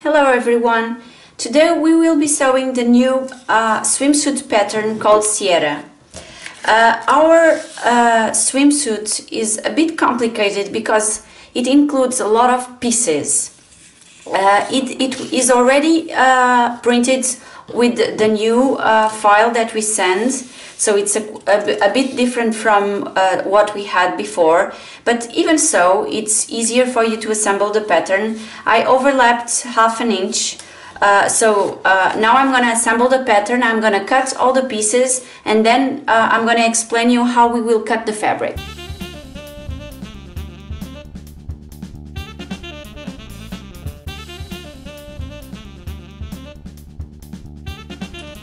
Hello everyone! Today we will be sewing the new swimsuit pattern called Ciera. Our swimsuit is a bit complicated because it includes a lot of pieces. It is already printed with the new file that we send, so it's a bit different from what we had before, but even so it's easier for you to assemble the pattern. I overlapped half an inch, so now I'm going to assemble the pattern. I'm going to cut all the pieces and then I'm going to explain you how we will cut the fabric.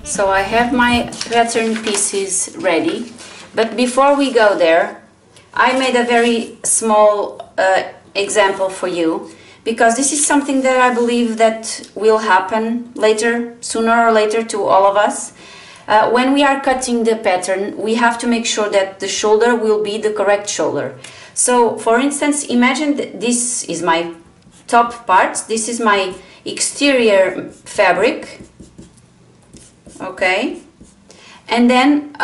So I have my pattern pieces ready, but before we go there, I made a very small example for you, because this is something that I believe that will happen later, sooner or later, to all of us. When we are cutting the pattern, we have to make sure that the shoulder will be the correct shoulder. So for instance, imagine that this is my top part, this is my exterior fabric. Okay, and then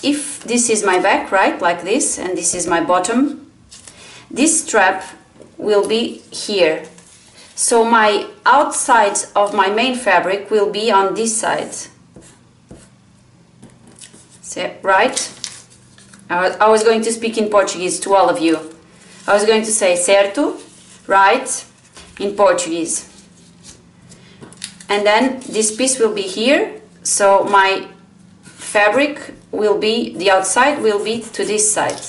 if this is my back, right, like this, and this is my bottom, this strap will be here. So my outside of my main fabric will be on this side. So, right? I was going to speak in Portuguese to all of you. I was going to say certo, right, in Portuguese. And then this piece will be here. So my fabric will be, the outside will be to this side.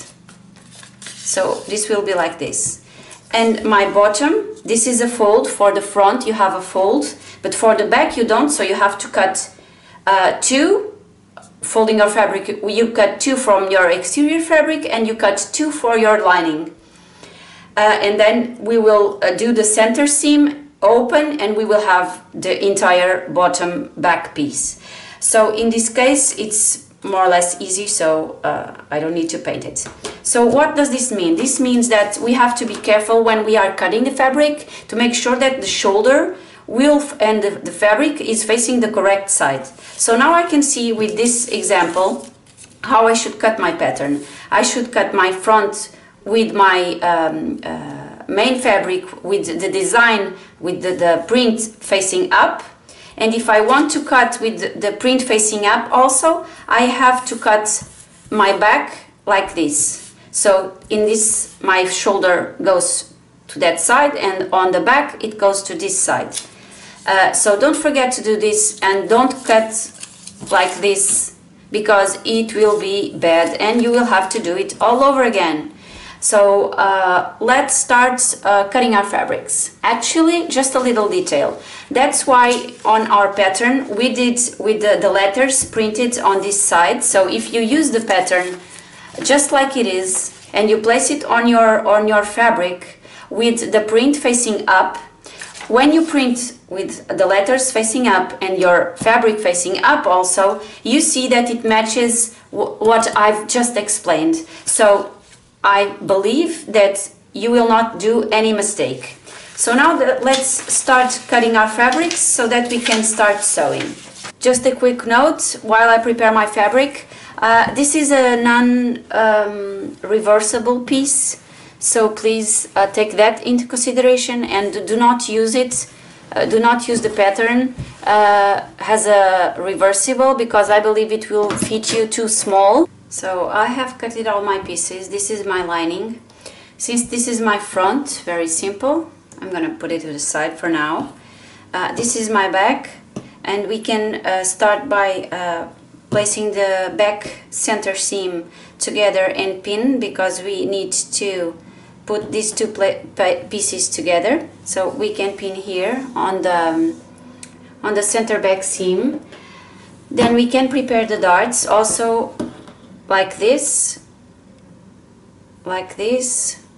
So this will be like this. And my bottom, this is a fold. For the front you have a fold, but for the back you don't, so you have to cut two, folding your fabric, you cut two from your exterior fabric and you cut two for your lining. And then we will do the center seam open and we will have the entire bottom back piece. So in this case it's more or less easy, so I don't need to paint it. So what does this mean? This means that we have to be careful when we are cutting the fabric to make sure that the shoulder will and the fabric is facing the correct side. So now I can see with this example how I should cut my pattern. I should cut my front with my main fabric with the design, with the print facing up, and if I want to cut with the print facing up also, I have to cut my back like this. So in this my shoulder goes to that side and on the back it goes to this side. So don't forget to do this and don't cut like this, because it will be bad and you will have to do it all over again. So let's start cutting our fabrics. Actually, just a little detail. That's why on our pattern we did with the letters printed on this side. So if you use the pattern just like it is and you place it on your fabric with the print facing up, when you print with the letters facing up and your fabric facing up also, you see that it matches what I've just explained. So I believe that you will not do any mistake. So now let's start cutting our fabrics so that we can start sewing. Just a quick note while I prepare my fabric. This is a non-reversible piece, so please take that into consideration and do not use it. Do not use the pattern as a reversible, because I believe it will fit you too small. So I have cut all my pieces. This is my lining. Since this is my front, very simple, I'm gonna put it to the side for now. This is my back, and we can start by placing the back center seam together and pin, because we need to put these two pieces together. So we can pin here on the center back seam. Then we can prepare the darts also like this,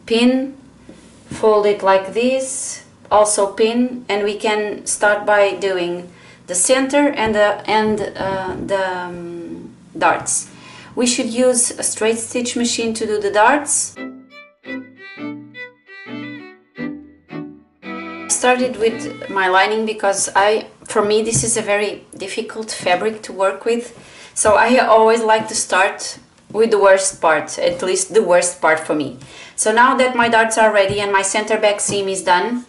pin, fold it like this, also pin, and we can start by doing the center and the darts. We should use a straight stitch machine to do the darts. started with my lining because for me this is a very difficult fabric to work with, so I always like to start with the worst part, at least the worst part for me. So now that my darts are ready and my center back seam is done,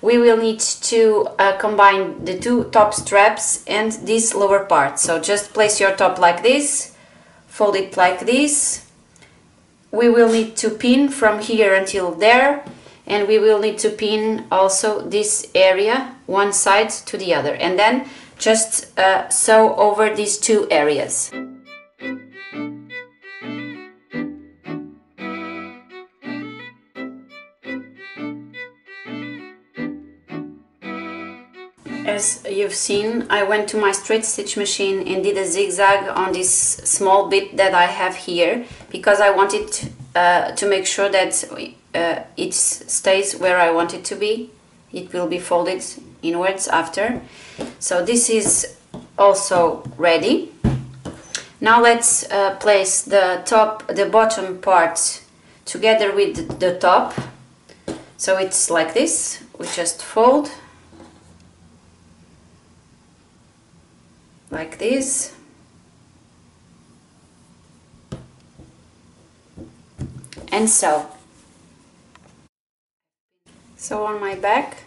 we will need to combine the two top straps and this lower part. So just place your top like this, fold it like this. We will need to pin from here until there, and we will need to pin also this area one side to the other, and then just sew over these two areas. As you've seen, I went to my straight stitch machine and did a zigzag on this small bit that I have here, because I wanted to make sure that it stays where I want it to be. It will be folded inwards after. So this is also ready. Now let's place the bottom part together with the top. So it's like this. We just fold like this, and sew. So on my back,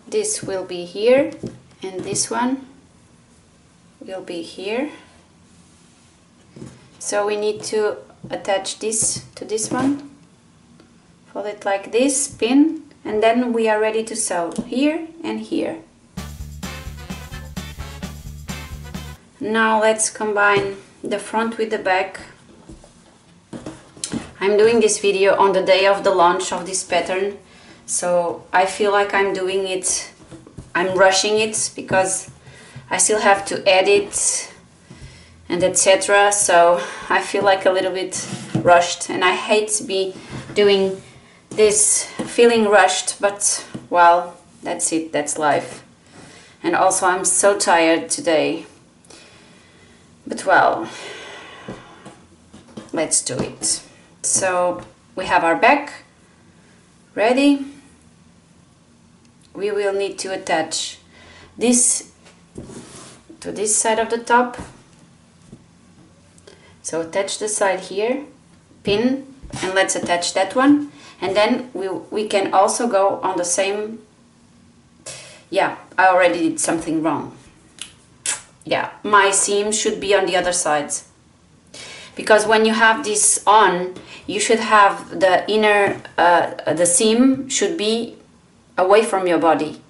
this will be here and this one will be here. So we need to attach this to this one, fold it like this, pin, and then we are ready to sew here and here. Now let's combine the front with the back. I'm doing this video on the day of the launch of this pattern, so I feel like I'm rushing it because I still have to edit and etc. So I feel like a little bit rushed, and I hate to be doing this feeling rushed, but well, that's it, that's life. And also I'm so tired today. But well, let's do it. So we have our back ready. We will need to attach this to this side of the top. So attach the side here, pin, and let's attach that one. And then we can also go on the same. Yeah, I already did something wrong. Yeah, my seam should be on the other side, because when you have this on, you should have the inner, the seam should be away from your body,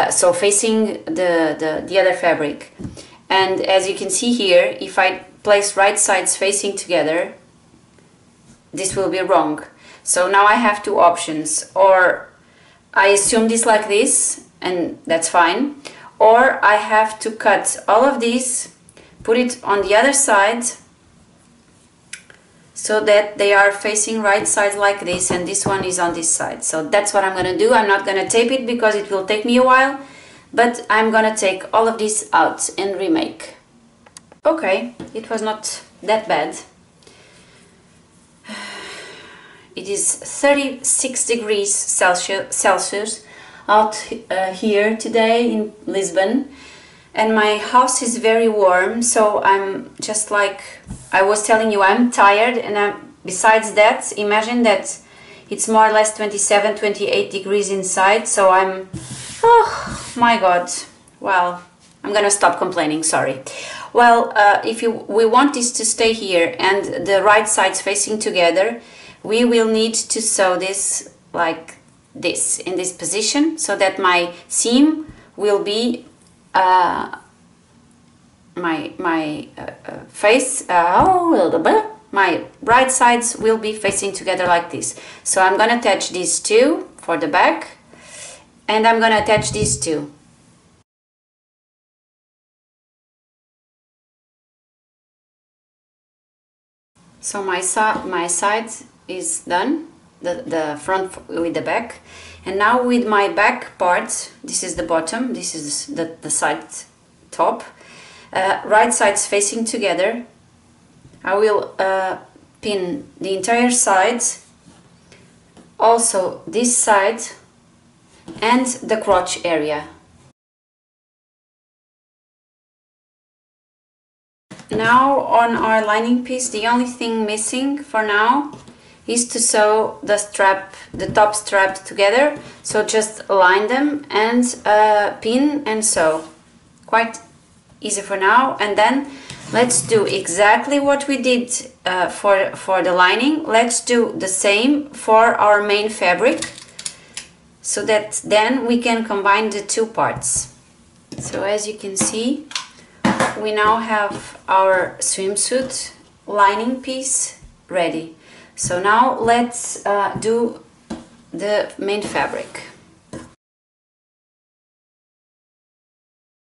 so facing the other fabric. And as you can see here, if I place right sides facing together, this will be wrong. So now I have two options: or I assume this like this, and that's fine, or I have to cut all of these, put it on the other side so that they are facing right sides like this, and this one is on this side. So that's what I'm gonna do. I'm not gonna tape it because it will take me a while, but I'm gonna take all of this out and remake. Okay, it was not that bad. It is 36 degrees Celsius out here today in Lisbon, and my house is very warm, so I'm just like I was telling you, I'm tired. And besides that, imagine that it's more or less 27-28 degrees inside, so I'm, oh my god. Well, I'm gonna stop complaining, sorry. Well, if we want this to stay here and the right sides facing together, we will need to sew this like this, in this position, so that my seam will be my right sides will be facing together like this. So I'm gonna attach these two for the back, and I'm gonna attach these two. So my side is done, the front with the back, and now with my back part, this is the bottom, this is the side top, right sides facing together. I will pin the entire side, also this side, and the crotch area. Now on our lining piece, the only thing missing for now is to sew the strap, the top strap together. So just align them and pin and sew. Quite easy for now. And then let's do exactly what we did for the lining. Let's do the same for our main fabric, so that then we can combine the two parts. So as you can see, we now have our swimsuit lining piece ready. So now let's do the main fabric.